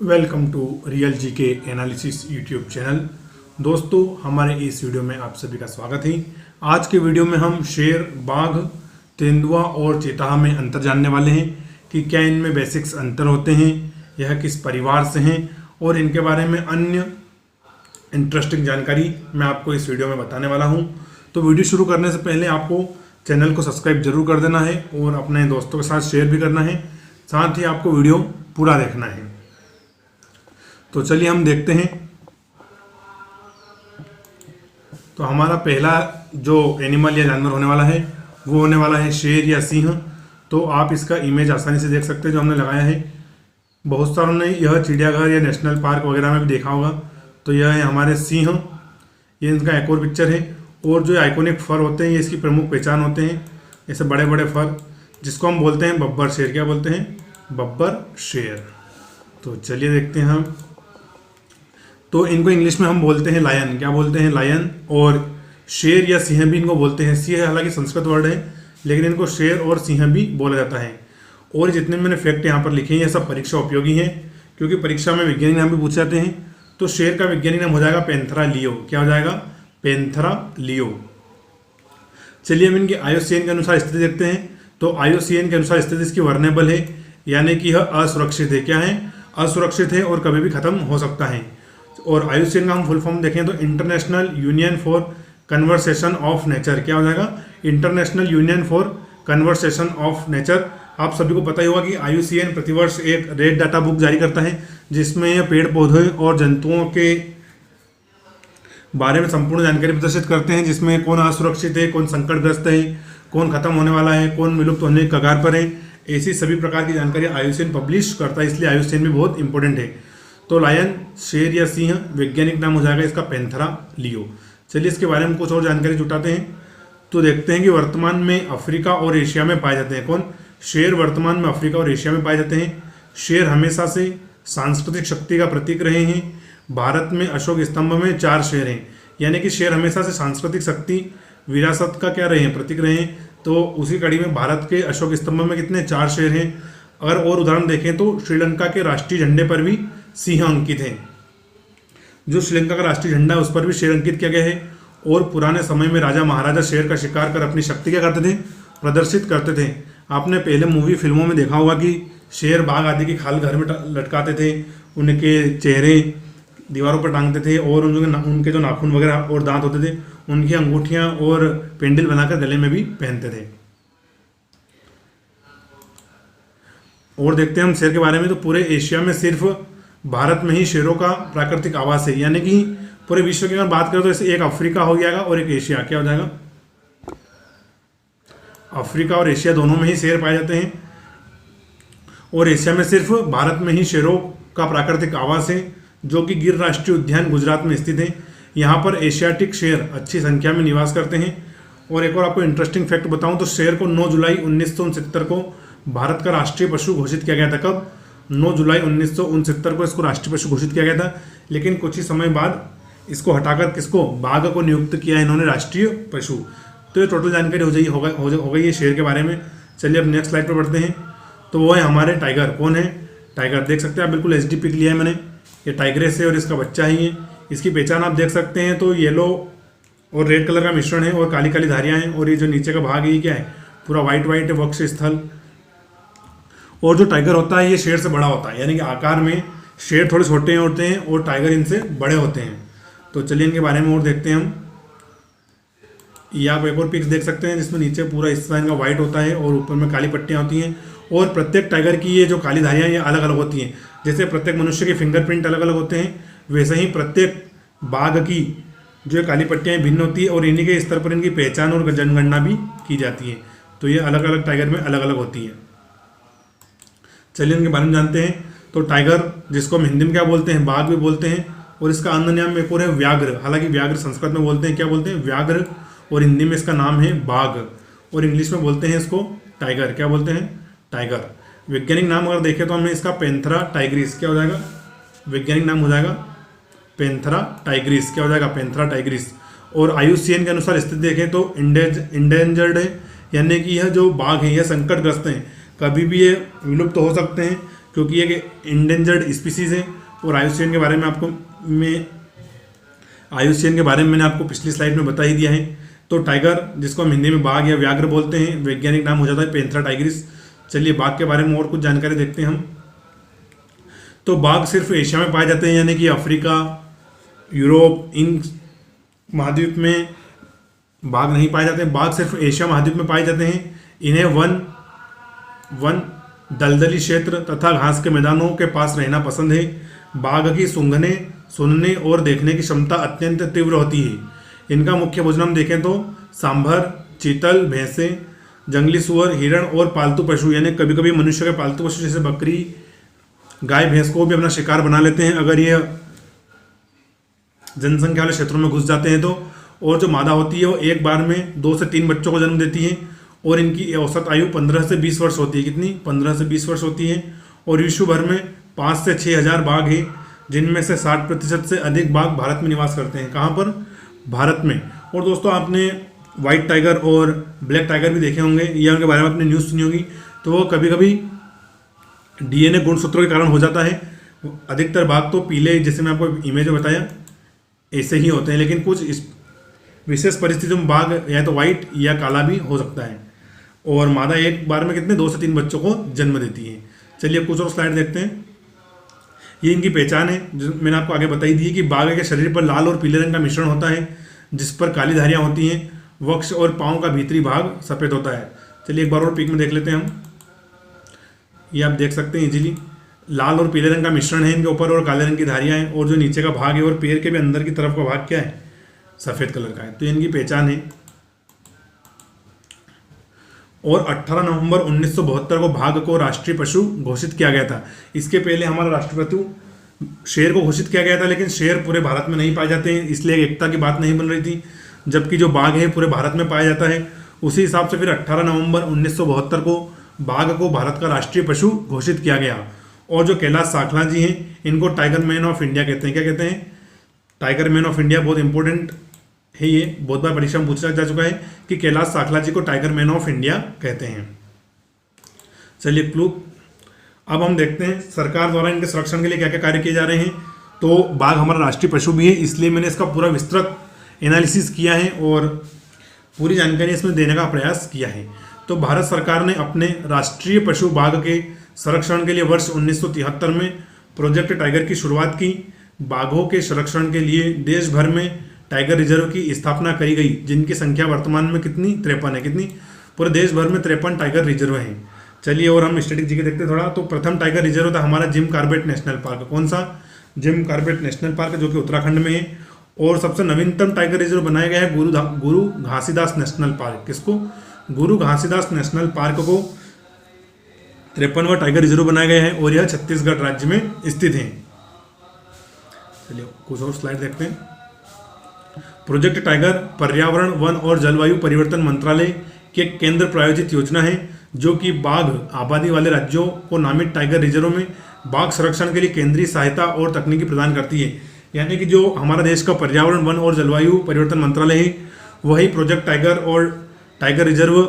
Welcome to real GK analysis YouTube channel. दोस्तों, हमारे इस वीडियो में आप सभी का स्वागत है। आज के वीडियो में हम शेर, बाघ, तेंदुआ और चीता में अंतर जानने वाले हैं कि क्या इनमें बेसिक्स अंतर होते हैं, यह किस परिवार से हैं और इनके बारे में अन्य इंटरेस्टिंग जानकारी मैं आपको इस वीडियो में बताने वाला हूं। तो वीडियो शुरू करने से पहले आपको चैनल को सब्सक्राइब जरूर कर देना है और अपने दोस्तों के साथ शेयर भी करना है। साथ ही आपको वीडियो पूरा देखना है। तो चलिए हम देखते हैं। तो हमारा पहला जो एनिमल या जानवर होने वाला है वो होने वाला है शेर या सिंह। तो आप इसका इमेज आसानी से देख सकते हैं जो हमने लगाया है। बहुत सारों ने यह चिड़ियाघर या नेशनल पार्क वगैरह में भी देखा होगा। तो यह है हमारे सिंह। ये इनका एक और पिक्चर है। और जो आइकॉनिक फर होते हैं ये इसकी प्रमुख पहचान होते हैं। ऐसे बड़े बड़े फर जिसको हम बोलते हैं बब्बर शेर। क्या बोलते हैं? बब्बर शेर। तो चलिए देखते हैं हम। तो इनको इंग्लिश में हम बोलते हैं लायन। क्या बोलते हैं? लायन। और शेर या सिंह भी इनको बोलते हैं। सिंह हालांकि संस्कृत वर्ड है लेकिन इनको शेर और सिंह भी बोला जाता है। और जितने मैंने फैक्ट यहाँ पर लिखे हैं ये सब परीक्षा उपयोगी हैं क्योंकि परीक्षा में वैज्ञानिक नाम भी पूछे जाते हैं। तो शेर का वैज्ञानिक नाम हो जाएगा पैंथेरा लियो। क्या हो जाएगा? Panthera leo. चलिए हम इनकी आईयूसीएन के अनुसार स्थिति देखते हैं। तो आईयूसीएन के अनुसार स्थिति इसकी वर्नेबल है, यानी कि यह असुरक्षित है। क्या है? असुरक्षित है और कभी भी खत्म हो सकता है। और आईयूसीएन का हम फुल फॉर्म देखें तो international union for conversation of nature. क्या हो जाएगा? International union for conversation of nature. आप सभी को पता ही होगा कि आईयूसीएन प्रतिवर्ष एक रेड डाटा बुक जारी करता है जिसमें यह पेड़ पौधे और जंतुओं के बारे में संपूर्ण जानकारी प्रदर्शित करते हैं, जिसमें कौन असुरक्षित है, कौन संकटग्रस्त है, कौन खत्म होने वाला है, कौन विलुप्त होने के कगार पर है। ऐसी सभी प्रकार की जानकारी आईयूसीएन पब्लिश करता है, इसलिए आईयूसीएन भी बहुत इंपॉर्टेंट है। तो लायन, शेर या सिंह, वैज्ञानिक नाम हो जाएगा इसका पैंथेरा लियो। चलिए इसके बारे में कुछ और जानकारी जुटाते हैं। तो देखते हैं कि वर्तमान में अफ्रीका और एशिया में पाए जाते हैं। कौन? शेर वर्तमान में अफ्रीका और एशिया में पाए जाते हैं। शेर हमेशा से सांस्कृतिक शक्ति का प्रतीक रहे हैं। भारत में अशोक स्तंभ में 4 शेर हैं, यानी कि शेर हमेशा से सांस्कृतिक शक्ति, विरासत का क्या रहे हैं? प्रतीक रहे हैं। तो उसी कड़ी में भारत के अशोक स्तंभ में कितने? 4 शेर हैं। अगर और उदाहरण देखें तो श्रीलंका के राष्ट्रीय झंडे पर भी सिंह अंकित है। जो श्रीलंका का राष्ट्रीय झंडा है उस पर भी शेर अंकित किया गया है। और पुराने समय में राजा महाराजा शेर का शिकार कर अपनी शक्ति क्या करते थे? प्रदर्शित करते थे। आपने पहले मूवी फिल्मों में देखा होगा कि शेर, बाघ आदि की खाल घर में लटकाते थे, उनके चेहरे दीवारों पर टांगते थे और उनके जो नाखून वगैरह और दांत होते थे उनकी अंगूठियां और पेंडल बनाकर गले में भी पहनते थे। और देखते हैं हम शेर के बारे में। तो पूरे एशिया में सिर्फ भारत में ही शेरों का प्राकृतिक आवास है, यानी कि पूरे विश्व की अगर बात करें तो ऐसे एक अफ्रीका हो जाएगा और एक एशिया। क्या हो जाएगा? अफ्रीका और एशिया दोनों में ही शेर पाए जाते हैं। और एशिया में सिर्फ भारत में ही शेरों का प्राकृतिक आवास है जो कि गिर राष्ट्रीय उद्यान गुजरात में स्थित है। यहाँ पर एशियाटिक शेर अच्छी संख्या में निवास करते हैं। और एक और आपको इंटरेस्टिंग फैक्ट बताऊं तो शेर को 9 जुलाई 1969 को भारत का राष्ट्रीय पशु घोषित किया गया था। कब? 9 जुलाई 1969 को इसको राष्ट्रीय पशु घोषित किया गया था। लेकिन कुछ ही समय बाद इसको हटाकर किसको? बाघ को नियुक्त किया इन्होंने राष्ट्रीय पशु। तो ये टोटल जानकारी हो गई है शेर के बारे में। चलिए अब नेक्स्ट स्लाइड पर बढ़ते हैं। तो वो है हमारे टाइगर। कौन है? टाइगर। देख सकते हैं आप, बिल्कुल एचडी पिक लिया है मैंने। ये टाइग्रेस है और इसका बच्चा ही है। इसकी पहचान आप देख सकते हैं। तो येलो और रेड कलर का मिश्रण है और काली काली धारियाँ हैं। और ये जो नीचे का भाग है ये क्या है? पूरा व्हाइट व्हाइट है, वक्ष स्थल। और जो टाइगर होता है ये शेर से बड़ा होता है, यानी कि आकार में शेर थोड़े छोटे होते हैं और टाइगर इनसे बड़े होते हैं। तो चलिए इनके बारे में और देखते हैं हम। ये आप एक और पिक्स देख सकते हैं जिसमें नीचे पूरा हिस्सा इनका व्हाइट होता है और ऊपर में काली पट्टियाँ होती हैं। और प्रत्येक टाइगर की ये जो काली धारियाँ ये अलग अलग होती हैं। जैसे प्रत्येक मनुष्य के फिंगरप्रिंट अलग अलग होते हैं, वैसे ही प्रत्येक बाघ की जो काली पट्टियाँ भिन्न होती है और इन्हीं के स्तर पर इनकी पहचान और जनगणना भी की जाती है। तो ये अलग अलग टाइगर में अलग अलग होती है। चलिए इनके बारे में जानते हैं। तो टाइगर, जिसको हम हिंदी में क्या बोलते हैं? बाघ भी बोलते हैं। और इसका अन्य नाम एक और है व्याघ्र। हालांकि व्याघ्र संस्कृत में बोलते हैं, क्या बोलते हैं? व्याघ्र। और हिंदी में इसका नाम है बाघ। और इंग्लिश में बोलते हैं इसको टाइगर। क्या बोलते हैं? टाइगर। वैज्ञानिक नाम अगर देखें तो हमें इसका पैंथेरा टाइग्रिस। क्या हो जाएगा? वैज्ञानिक नाम हो जाएगा पैंथेरा टाइग्रिस। क्या हो जाएगा? Panthera Tigris. और आईयूसीएन के अनुसार स्थिति देखें तो इंडेंजर्ड है, यानी कि यह जो बाघ है यह संकटग्रस्त हैं, कभी भी ये विलुप्त हो सकते हैं क्योंकि ये इंडेंजर्ड स्पीसीज है। और IUCN के बारे में IUCN के बारे में मैंने आपको पिछली स्लाइड में बता ही दिया है। तो टाइगर, जिसको हम हिंदी में बाघ या व्याघ्र बोलते हैं, वैज्ञानिक नाम हो जाता है पैंथेरा टाइग्रिस। चलिए बाघ के बारे में और कुछ जानकारी देखते हैं हम। तो बाघ सिर्फ एशिया में पाए जाते हैं, यानी कि अफ्रीका, यूरोप, इन महाद्वीप में बाघ नहीं पाए जाते हैं। बाघ सिर्फ एशिया महाद्वीप में पाए जाते हैं। इन्हें वन दलदली क्षेत्र तथा घास के मैदानों के पास रहना पसंद है। बाघ की सूंघने, सुनने और देखने की क्षमता अत्यंत तीव्र होती है। इनका मुख्य भोजन हम देखें तो सांभर, चीतल, भैंसे, जंगली सुअर, हिरण और पालतू पशु, यानी कभी कभी मनुष्य के पालतू पशु जैसे बकरी, गाय, भैंस को भी अपना शिकार बना लेते हैं अगर ये जनसंख्या वाले क्षेत्रों में घुस जाते हैं तो। और जो मादा होती है वो एक बार में 2 से 3 बच्चों को जन्म देती है और इनकी औसत आयु 15 से 20 वर्ष होती है। कितनी? 15 से 20 वर्ष होती है। और विश्व भर में 5 से 6 हज़ार बाघ हैं, जिनमें से 60% से अधिक बाघ भारत में निवास करते हैं। कहाँ पर? भारत में। और दोस्तों आपने व्हाइट टाइगर और ब्लैक टाइगर भी देखे होंगे या उनके बारे में आपने न्यूज़ सुनी होगी। तो वो कभी कभी DNA गुणसूत्रों के कारण हो जाता है। अधिकतर बाघ तो पीले, जैसे मैं आपको इमेज में बताया, ऐसे ही होते हैं, लेकिन कुछ इस विशेष परिस्थितियों में बाघ या तो व्हाइट या काला भी हो सकता है। और मादा एक बार में कितने 2 से 3 बच्चों को जन्म देती है। चलिए कुछ और स्लाइड देखते हैं। ये इनकी पहचान है, जो मैंने आपको आगे बताई दी है कि बाघ के शरीर पर लाल और पीले रंग का मिश्रण होता है, जिस पर काली धारियाँ होती हैं। वक्ष और पाँव का भीतरी भाग सफ़ेद होता है। चलिए एक बार और पिक में देख लेते हैं हम। ये आप देख सकते हैं इजीली, लाल और पीले रंग का मिश्रण है इनके ऊपर और काले रंग की धारियाँ हैं। और जो नीचे का भाग है और पैर के भी अंदर की तरफ का भाग क्या है? सफ़ेद कलर का है। तो इनकी पहचान है। और 18 नवंबर 1972 को बाघ को राष्ट्रीय पशु घोषित किया गया था। इसके पहले हमारा राष्ट्रपति शेर को घोषित किया गया था, लेकिन शेर पूरे भारत में नहीं पाए जाते हैं, इसलिए एकता की बात नहीं बन रही थी। जबकि जो बाघ है पूरे भारत में पाया जाता है। उसी हिसाब से फिर 18 नवंबर 1972 को बाघ को भारत का राष्ट्रीय पशु घोषित किया गया। और जो कैलाश साखला जी हैं, इनको टाइगर मैन ऑफ इंडिया कहते हैं। क्या कहते हैं? Tiger man of India. बहुत इंपॉर्टेंट है ये, बहुत बार परीक्षा में पूछा जा चुका है कि कैलाश साखला जी को टाइगर मैन ऑफ इंडिया कहते हैं। चलिए क्लू अब हम देखते हैं सरकार द्वारा इनके संरक्षण के लिए क्या क्या कार्य किए जा रहे हैं। तो बाघ हमारा राष्ट्रीय पशु भी है, इसलिए मैंने इसका पूरा विस्तृत एनालिसिस किया है और पूरी जानकारी इसमें देने का प्रयास किया है। तो भारत सरकार ने अपने राष्ट्रीय पशु बाघ के संरक्षण के लिए वर्ष 1973 में प्रोजेक्ट टाइगर की शुरुआत की। बाघों के संरक्षण के लिए देश भर में टाइगर रिजर्व की स्थापना करी गई, जिनकी संख्या वर्तमान में कितनी? 53 है। कितनी? पूरे देश भर में 53 टाइगर रिजर्व हैं। चलिए और हम स्टैटिक जी के देखते हैं थोड़ा। तो प्रथम टाइगर रिजर्व था हमारा जिम कॉर्बेट नेशनल पार्क। कौन सा? जिम कॉर्बेट नेशनल पार्क, जो कि उत्तराखंड में है। और सबसे नवीनतम टाइगर रिजर्व बनाया गया है गुरु घासीदास नेशनल पार्क। किसको? गुरु घासीदास नेशनल पार्क को 53वां टाइगर रिजर्व बनाया गया है और यह छत्तीसगढ़ राज्य में स्थित है। चलिए कुछ और स्लाइड देखते हैं। प्रोजेक्ट टाइगर पर्यावरण, वन और जलवायु परिवर्तन मंत्रालय की एक केंद्र प्रायोजित योजना है, जो कि बाघ आबादी वाले राज्यों को नामित टाइगर रिजर्व में बाघ संरक्षण के लिए केंद्रीय सहायता और तकनीकी प्रदान करती है। यानी कि जो हमारा देश का पर्यावरण, वन और जलवायु परिवर्तन मंत्रालय है, वही प्रोजेक्ट टाइगर और टाइगर रिजर्व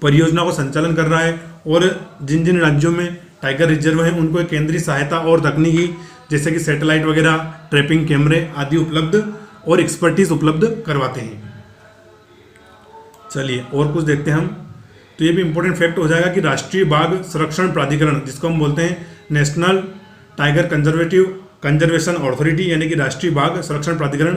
परियोजना को संचालन कर रहा है। और जिन जिन राज्यों में टाइगर रिजर्व है उनको एक केंद्रीय सहायता और तकनीकी, जैसे कि सैटेलाइट वगैरह, ट्रैपिंग कैमरे आदि उपलब्ध और एक्सपर्टीज उपलब्ध करवाते हैं। चलिए और कुछ देखते हैं हम। तो ये भी इंपॉर्टेंट फैक्ट हो जाएगा कि राष्ट्रीय बाघ संरक्षण प्राधिकरण, जिसको हम बोलते हैं नेशनल टाइगर कंजर्वेशन अथॉरिटी, यानी कि राष्ट्रीय बाघ संरक्षण प्राधिकरण,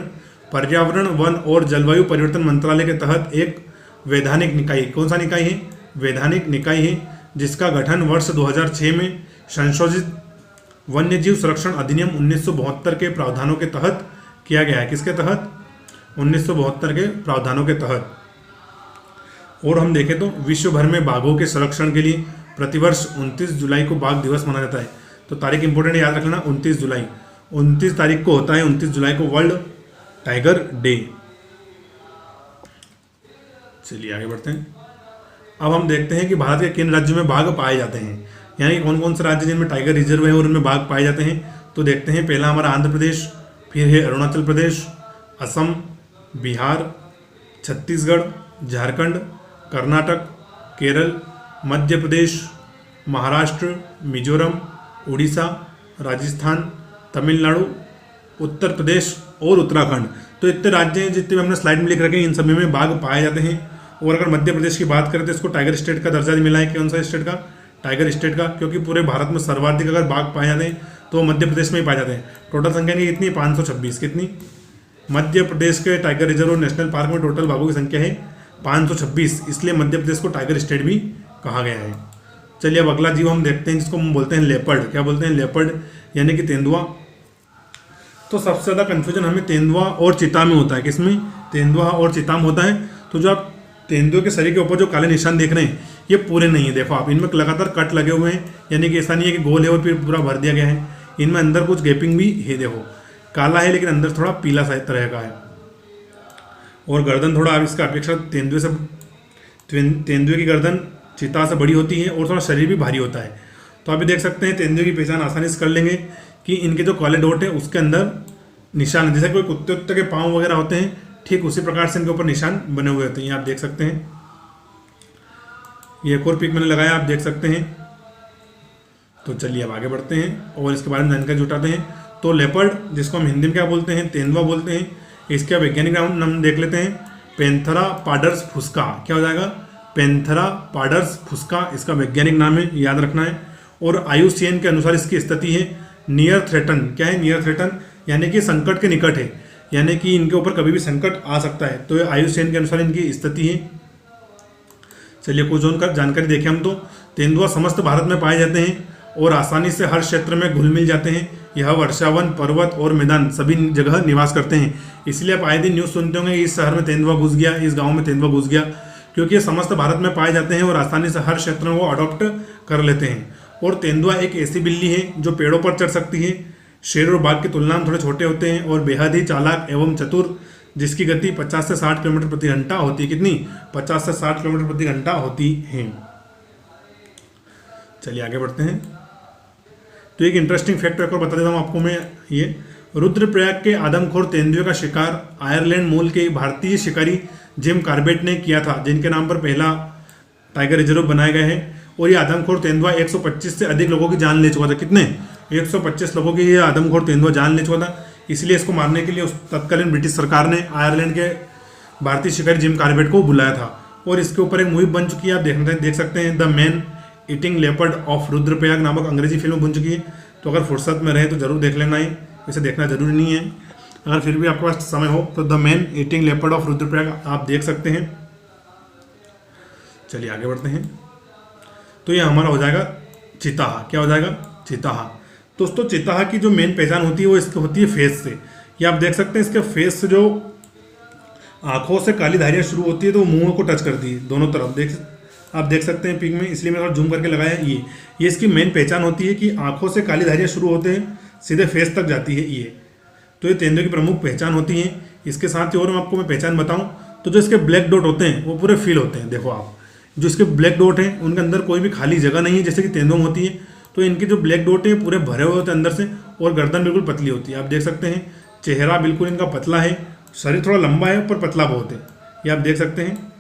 पर्यावरण, वन और जलवायु परिवर्तन मंत्रालय के तहत एक वैधानिक निकाय। कौन सा निकाय है? वैधानिक निकाय है, जिसका गठन वर्ष 2006 में संशोधित वन्यजीव संरक्षण अधिनियम 1972 के प्रावधानों के तहत किया गया है। किसके तहत? 1972 के प्रावधानों के तहत। और हम देखें तो विश्व भर में बाघों के संरक्षण के लिए प्रतिवर्ष 29 जुलाई को बाघ दिवस मनाया जाता है। तो तारीख इंपॉर्टेंट याद रखना, 29 जुलाई। 29 तारीख को होता है, 29 जुलाई को वर्ल्ड टाइगर डे। चलिए आगे बढ़ते हैं। अब हम देखते हैं कि भारत के किन राज्यों में बाघ पाए जाते हैं, यानी कौन कौन से राज्य जिनमें टाइगर रिजर्व है और उनमें बाघ पाए जाते हैं। तो देखते हैं, पहला हमारा आंध्र प्रदेश, फिर है अरुणाचल प्रदेश, असम, बिहार, छत्तीसगढ़, झारखंड, कर्नाटक, केरल, मध्य प्रदेश, महाराष्ट्र, मिजोरम, उड़ीसा, राजस्थान, तमिलनाडु, उत्तर प्रदेश और उत्तराखंड। तो इतने राज्य हैं जितने हमने स्लाइड में लिख रखे हैं, इन सभी में बाघ पाए जाते हैं। और अगर मध्य प्रदेश की बात करें तो इसको टाइगर स्टेट का दर्जा मिला है। कौन सा स्टेट का? टाइगर स्टेट का, क्योंकि पूरे भारत में सर्वाधिक अगर बाघ पाए जाते हैं तो मध्य प्रदेश में ही पाए जाते हैं। टोटल संख्या की कितनी? 526। कितनी? मध्य प्रदेश के टाइगर रिजर्व और नेशनल पार्क में टोटल बाघों की संख्या है 526, इसलिए मध्य प्रदेश को टाइगर स्टेट भी कहा गया है। चलिए अब अगला जीव हम देखते हैं जिसको हम बोलते हैं लेपर्ड। क्या बोलते हैं? लेपर्ड, यानी कि तेंदुआ। तो सबसे ज़्यादा कन्फ्यूजन हमें तेंदुआ और चीता में होता है। किसमें? तेंदुआ और चीता में होता है। तो जो आप तेंदुए के शरीर के ऊपर जो काले निशान देख रहे हैं ये पूरे नहीं है। देखो आप, इनमें लगातार कट लगे हुए हैं, यानी कि ऐसा नहीं है कि गोल है और फिर पूरा भर दिया गया है। इनमें अंदर कुछ गैपिंग भी है। देखो काला है लेकिन अंदर थोड़ा पीला सा तरह का है। और गर्दन थोड़ा इसका अपेक्षा तेंदुए की गर्दन चीता से बड़ी होती है और थोड़ा शरीर भी भारी होता है। तो आप भी देख सकते हैं तेंदुए की पहचान आसानी से कर लेंगे कि इनके जो काले डॉट है उसके अंदर निशान है। जैसे कोई कुत्ते उत्ते के पाँव वगैरह होते हैं, ठीक उसी प्रकार से इनके ऊपर निशान बने हुए होते हैं। आप देख सकते हैं, ये एक और पिक मैंने लगाया, आप देख सकते हैं। तो चलिए अब आगे बढ़ते हैं और इसके बारे में जानकारी जुटाते हैं। तो लेपर्ड, जिसको हम हिंदी में क्या बोलते हैं? तेंदुआ बोलते हैं। इसका वैज्ञानिक नाम देख लेते हैं, पैंथेरा पाडर्स फुस्का। क्या हो जाएगा? पैंथेरा पाडर्स फुस्का इसका वैज्ञानिक नाम है, याद रखना है। और IUCN के अनुसार इसकी स्थिति है नियर थ्रेटन। क्या है? नियर थ्रेटन, यानी कि संकट के निकट है, यानी कि इनके ऊपर कभी भी संकट आ सकता है। तो IUCN के अनुसार इनकी स्थिति है। चलिए कुछ और जानकारी देखें हम। तो तेंदुआ समस्त भारत में पाए जाते हैं और आसानी से हर क्षेत्र में घुल मिल जाते हैं। यह वर्षावन, पर्वत और मैदान सभी जगह निवास करते हैं। इसलिए आप आए दिन न्यूज़ सुनते होंगे इस शहर में तेंदुआ घुस गया, इस गांव में तेंदुआ घुस गया, क्योंकि ये समस्त भारत में पाए जाते हैं और आसानी से हर क्षेत्र में वो अडॉप्ट कर लेते हैं। और तेंदुआ एक ऐसी बिल्ली है जो पेड़ों पर चढ़ सकती है, शेर और बाघ की तुलना में थोड़े छोटे होते हैं और बेहद ही चालाक एवं चतुर, जिसकी गति 50 से 60 किलोमीटर प्रति घंटा होती है। कितनी? 50 से 60 किलोमीटर प्रति घंटा होती है। चलिए आगे बढ़ते हैं। तो एक इंटरेस्टिंग फैक्ट एक और बता देता हूँ आपको मैं। ये रुद्रप्रयाग के आदमखोर तेंदुए का शिकार आयरलैंड मूल के भारतीय शिकारी जिम कार्बेट ने किया था, जिनके नाम पर पहला टाइगर रिजर्व बनाए गए हैं। और ये आदमखोर तेंदुआ 125 से अधिक लोगों की जान ले चुका था। कितने? 125 लोगों की ये आदमखोर तेंदुआ जान ले चुका था। इसलिए इसको मारने के लिए उस तत्कालीन ब्रिटिश सरकार ने आयरलैंड के भारतीय शिकारी जिम कार्बेट को बुलाया था और इसके ऊपर एक मूवी बन चुकी है। आप देख सकते हैं, the man eating leopard of Rudraprayag नामक अंग्रेजी फिल्म बन चुकी है। तो अगर फुर्सत में रहे तो जरूर देख लेना है, इसे देखना जरूरी नहीं है। अगर फिर भी आपके पास समय हो तो the man eating leopard of Rudraprayag आप देख सकते हैं। चलिए आगे बढ़ते हैं। तो ये हमारा हो जाएगा चीताहा। क्या हो जाएगा? चीताहा। दोस्तों चीताहा की जो मेन पहचान होती है वो इसकी होती है फेस से। ये आप देख सकते हैं, इसके फेस से जो आंखों से काली धारियाँ शुरू होती है तो मुंह को टच करती है दोनों तरफ। आप देख सकते हैं पिक में, इसलिए मैं थोड़ा जूम करके लगाया है। ये इसकी मेन पहचान होती है कि आंखों से काली धारियाँ शुरू होते हैं, सीधे फेस तक जाती है ये। तो ये तेंदुए की प्रमुख पहचान होती है। इसके साथ ही और आपको मैं पहचान बताऊँ तो जो इसके ब्लैक डॉट होते हैं वो पूरे फील होते हैं। देखो आप, जो इसके ब्लैक डॉट हैं उनके अंदर कोई भी खाली जगह नहीं है जैसे कि तेंदुओं में होती है। तो इनके जो ब्लैक डॉट है पूरे भरे हुए होते हैं अंदर से, और गर्दन बिल्कुल पतली होती है। आप देख सकते हैं चेहरा बिल्कुल इनका पतला है, शरीर थोड़ा लंबा है पर पतला बहुत है। ये आप देख सकते हैं,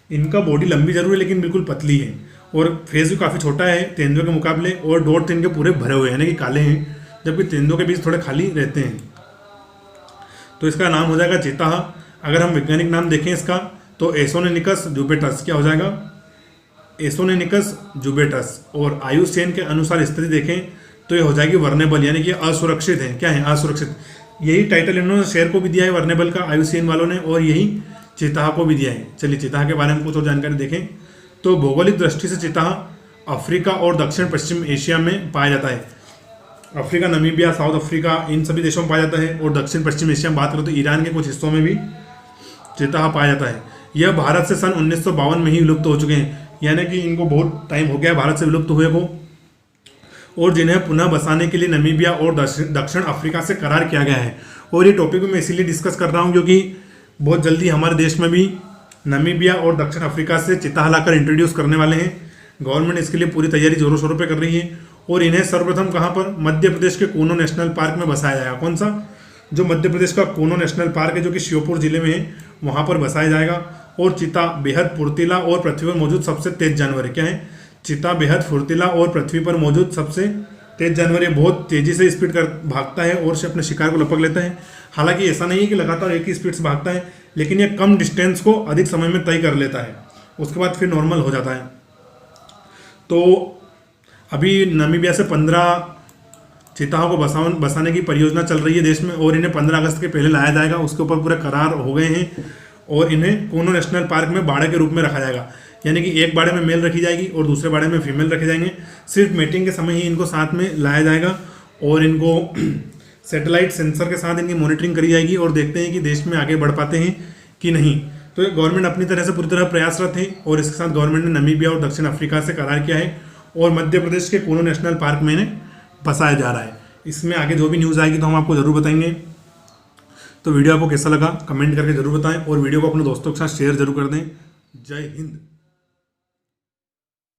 इनका बॉडी लंबी जरूर है लेकिन बिल्कुल पतली है, और फेस भी काफ़ी छोटा है तेंदुए के मुकाबले, और डॉट इनके पूरे भरे हुए हैं यानी कि काले हैं, जबकि तेंदुओं के बीच थोड़े खाली रहते हैं। तो इसका नाम हो जाएगा चीताहा। अगर हम वैज्ञानिक नाम देखें इसका तो एसोनेनिकस जुबेटस। क्या हो जाएगा? एसोनेनिकस जुबेटस। और IUCN के अनुसार स्थिति देखें तो ये हो जाएगी वर्नेबल, यानी कि असुरक्षित है। क्या है? असुरक्षित। यही टाइटल इन्होंने शेर को भी दिया है वर्नेबल का IUCN वालों ने, और यही चीताहा को भी दिया है। चलिए चीताहा के बारे में कुछ और जानकारी देखें। तो भौगोलिक दृष्टि से चीताहा अफ्रीका और दक्षिण पश्चिम एशिया में पाया जाता है। अफ्रीका, नमीबिया, साउथ अफ्रीका, इन सभी देशों में पाया जाता है। और दक्षिण पश्चिम एशिया में बात करें तो ईरान के कुछ हिस्सों में भी चीताहा पाया जाता है। यह भारत से सन 1952 में ही विलुप्त हो चुके हैं, यानी कि इनको बहुत टाइम हो गया है भारत से विलुप्त हुए को, और जिन्हें पुनः बसाने के लिए नमीबिया और दक्षिण अफ्रीका से करार किया गया है। और ये टॉपिक मैं इसीलिए डिस्कस कर रहा हूँ क्योंकि बहुत जल्दी हमारे देश में भी नमीबिया और दक्षिण अफ्रीका से चीताहा लाकर इंट्रोड्यूस करने वाले हैं। गवर्नमेंट इसके लिए पूरी तैयारी जोरों शोरों पर कर रही है, और इन्हें सर्वप्रथम कहाँ पर? मध्य प्रदेश के कूनो नेशनल पार्क में बसाया जाएगा। कौन सा? जो मध्य प्रदेश का कूनो नेशनल पार्क है जो कि श्योपुर जिले में है, वहाँ पर बसाया जाएगा। और चीता बेहद फुर्तीला और पृथ्वी पर मौजूद सबसे तेज जानवर है। क्या है? चीता बेहद फुर्तीला और पृथ्वी पर मौजूद सबसे तेज जानवर। ये बहुत तेजी से स्पीड कर भागता है और से अपने शिकार को लपक लेता है। हालांकि ऐसा नहीं है कि लगातार एक ही स्पीड से भागता है, लेकिन ये कम डिस्टेंस को अधिक समय में तय कर लेता है, उसके बाद फिर नॉर्मल हो जाता है। तो अभी नामीबिया से 15 चीताओं को बसाने की परियोजना चल रही है देश में, और इन्हें 15 अगस्त के पहले लाया जाएगा। उसके ऊपर पूरे करार हो गए हैं, और इन्हें कोनो नेशनल पार्क में बाड़े के रूप में रखा जाएगा। यानी कि एक बाड़े में मेल रखी जाएगी और दूसरे बाड़े में फीमेल रखे जाएंगे। सिर्फ मीटिंग के समय ही इनको साथ में लाया जाएगा, और इनको सैटेलाइट सेंसर के साथ इनकी मॉनिटरिंग करी जाएगी, और देखते हैं कि देश में आगे बढ़ पाते हैं कि नहीं। तो ये गवर्नमेंट अपनी तरह से पूरी तरह प्रयासरत है, और इसके साथ गवर्नमेंट ने नामीबिया और दक्षिण अफ्रीका से करार किया है, और मध्य प्रदेश के कोनो नेशनल पार्क में इन्हें बसाया जा रहा है। इसमें आगे जो भी न्यूज़ आएगी तो हम आपको ज़रूर बताएंगे। तो वीडियो आपको कैसा लगा कमेंट करके ज़रूर बताएं, और वीडियो को अपने दोस्तों के साथ शेयर जरूर कर दें। जय हिंद।